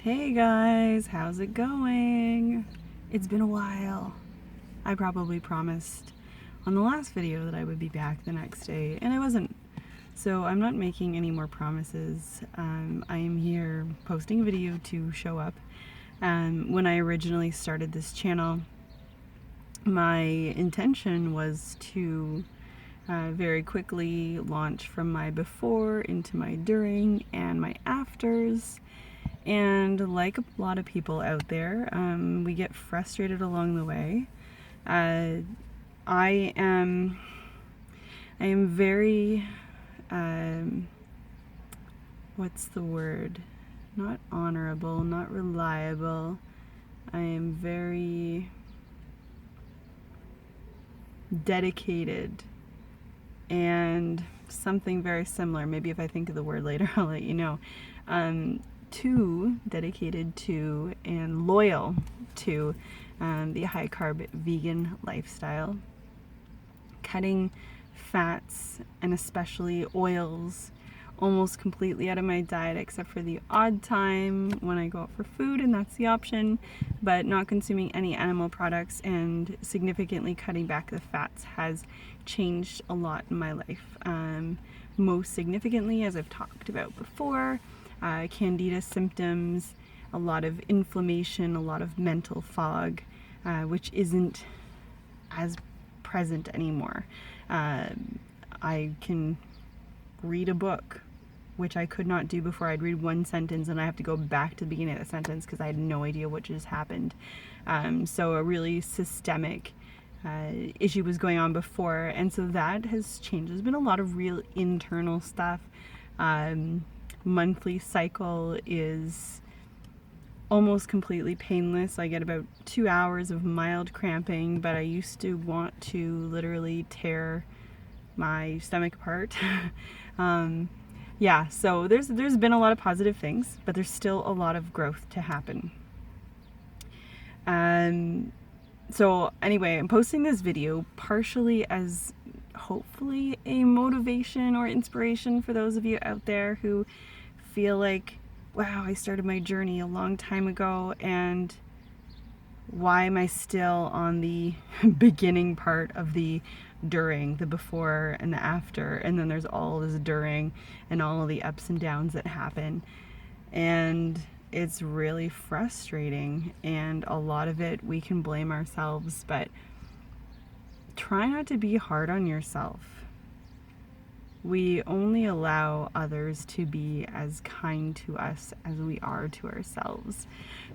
Hey guys, how's it going? It's been a while. I probably promised on the last video that I would be back the next day, and I wasn't. So I'm not making any more promises. I am here posting a video to show up. When I originally started this channel, my intention was to very quickly launch from my before into my during and my afters. And like a lot of people out there, we get frustrated along the way. I am very, what's the word? Not honorable, not reliable. I am very dedicated, and something very similar. Maybe if I think of the word later, I'll let you know. Dedicated to and loyal to the high carb vegan lifestyle. Cutting fats and especially oils almost completely out of my diet, except for the odd time when I go out for food, and that's the option, but not consuming any animal products and significantly cutting back the fats has changed a lot in my life. Most significantly, as I've talked about before, candida symptoms, a lot of inflammation, a lot of mental fog, which isn't as present anymore. I can read a book, which I could not do before. I'd read one sentence and I have to go back to the beginning of the sentence because I had no idea what just happened. So a really systemic issue was going on before, and so that has changed. There's been a lot of real internal stuff. Monthly cycle is almost completely painless. I get about 2 hours of mild cramping, but I used to want to literally tear my stomach apart. Yeah, so there's been a lot of positive things, but there's still a lot of growth to happen. So anyway, I'm posting this video partially as hopefully a motivation or inspiration for those of you out there who feel like, wow, I started my journey a long time ago, and why am I still on the beginning part of the during, the before and the after, and then there's all this during and all of the ups and downs that happen, and it's really frustrating, and a lot of it we can blame ourselves, but try not to be hard on yourself. We only allow others to be as kind to us as we are to ourselves.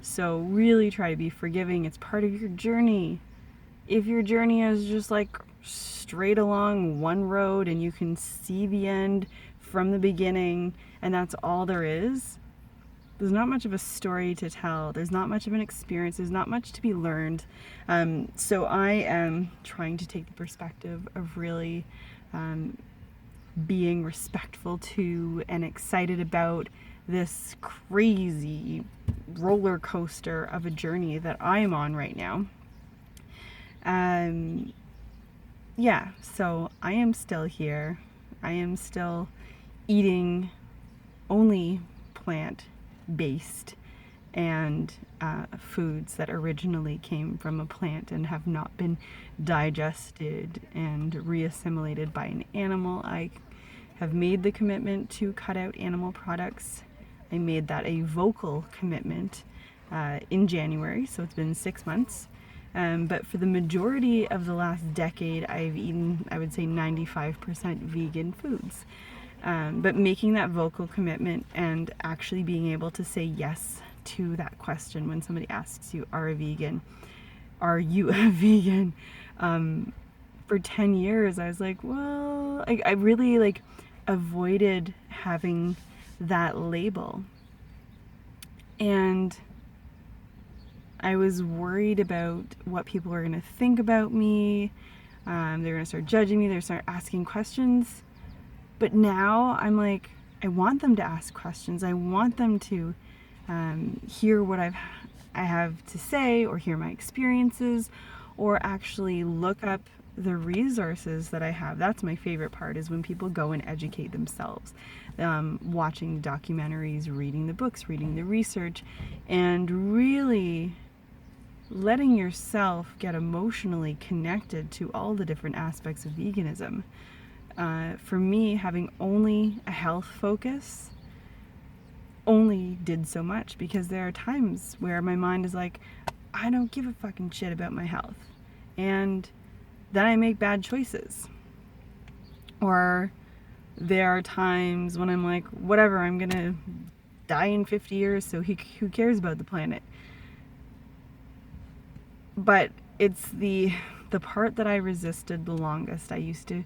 So really try to be forgiving. It's part of your journey. If your journey is just like straight along one road and you can see the end from the beginning and that's all there is, there's not much of a story to tell. There's not much of an experience. There's not much to be learned. So I am trying to take the perspective of really being respectful to and excited about this crazy roller coaster of a journey that I am on right now. Yeah, so I am still here. I am still eating only plant-based and foods that originally came from a plant and have not been digested and reassimilated by an animal. I have made the commitment to cut out animal products. I made that a vocal commitment in January, so it's been 6 months. But for the majority of the last decade, I've eaten, I would say, 95% vegan foods. But making that vocal commitment and actually being able to say yes to that question when somebody asks you, are you a vegan? For 10 years, I was like, well, I really avoided having that label. And I was worried about what people were going to think about me. They're going to start judging me. They're going to start asking questions. But now I'm like, I want them to ask questions. I want them to hear what I have to say, or hear my experiences, or actually look up the resources that I have. That's my favorite part, is when people go and educate themselves. watching the documentaries, reading the books, reading the research, and really letting yourself get emotionally connected to all the different aspects of veganism. For me, having only a health focus only did so much, because there are times where my mind is like, I don't give a fucking shit about my health, and then I make bad choices. Or there are times when I'm like, whatever, I'm gonna die in 50 years, so who cares about the planet? But it's the part that I resisted the longest. I used to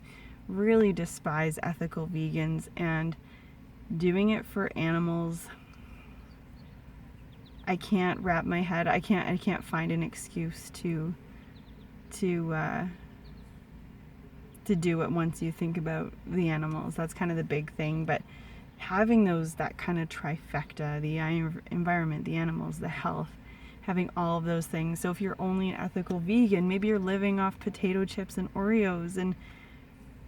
really despise ethical vegans, and doing it for animals, I can't wrap my head, I can't find an excuse to do it once you think about the animals. That's kind of the big thing. But having that kind of trifecta, the environment, the animals, the health, having all of those things. So if you're only an ethical vegan, maybe you're living off potato chips and Oreos, and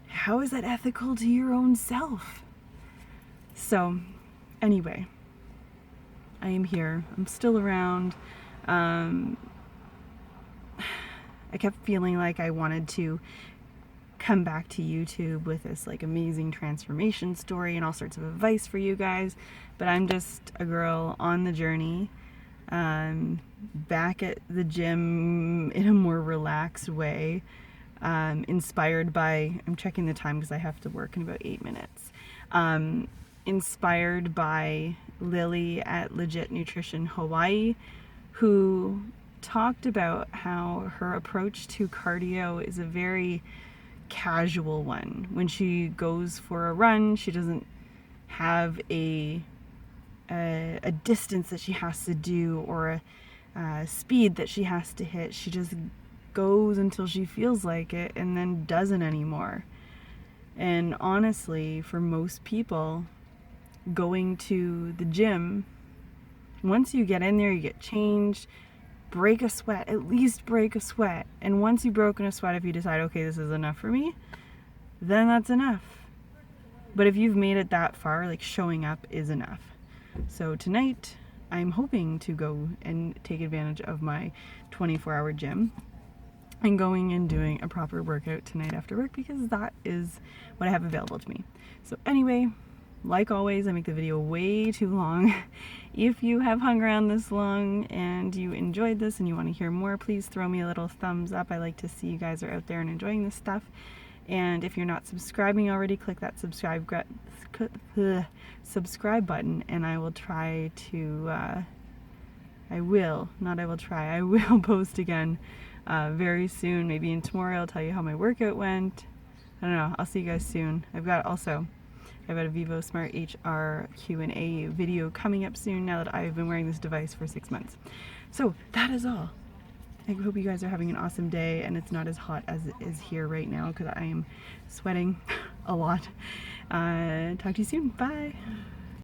how is that ethical to your own self? So anyway, I am here. I'm still around. I kept feeling like I wanted to come back to YouTube with this like amazing transformation story and all sorts of advice for you guys, but I'm just a girl on the journey, back at the gym in a more relaxed way, inspired by, I'm checking the time because I have to work in about 8 minutes, inspired by Lily at Legit Nutrition Hawaii, who talked about how her approach to cardio is a very casual one. When she goes for a run, she doesn't have a distance that she has to do, or a speed that she has to hit. She just goes until she feels like it and then doesn't anymore. And honestly, for most people, going to the gym, once you get in there, you get changed, break a sweat, at least break a sweat. And once you've broken a sweat, if you decide, okay, this is enough for me, then that's enough. But if you've made it that far, like, showing up is enough. So tonight, I'm hoping to go and take advantage of my 24-hour gym and going and doing a proper workout tonight after work, because that is what I have available to me. So anyway, like always, I make the video way too long. If you have hung around this long and you enjoyed this and you want to hear more, please throw me a little thumbs up. I like to see you guys are out there and enjoying this stuff. And if you're not subscribing already, click that subscribe button, and I will try to, I will post again very soon. Maybe in tomorrow I'll tell you how my workout went. I don't know. I'll see you guys soon. I've got a Vivo Smart HR Q&A video coming up soon, now that I've been wearing this device for 6 months. So that is all. I hope you guys are having an awesome day, and it's not as hot as it is here right now because I am sweating a lot. Talk to you soon. Bye.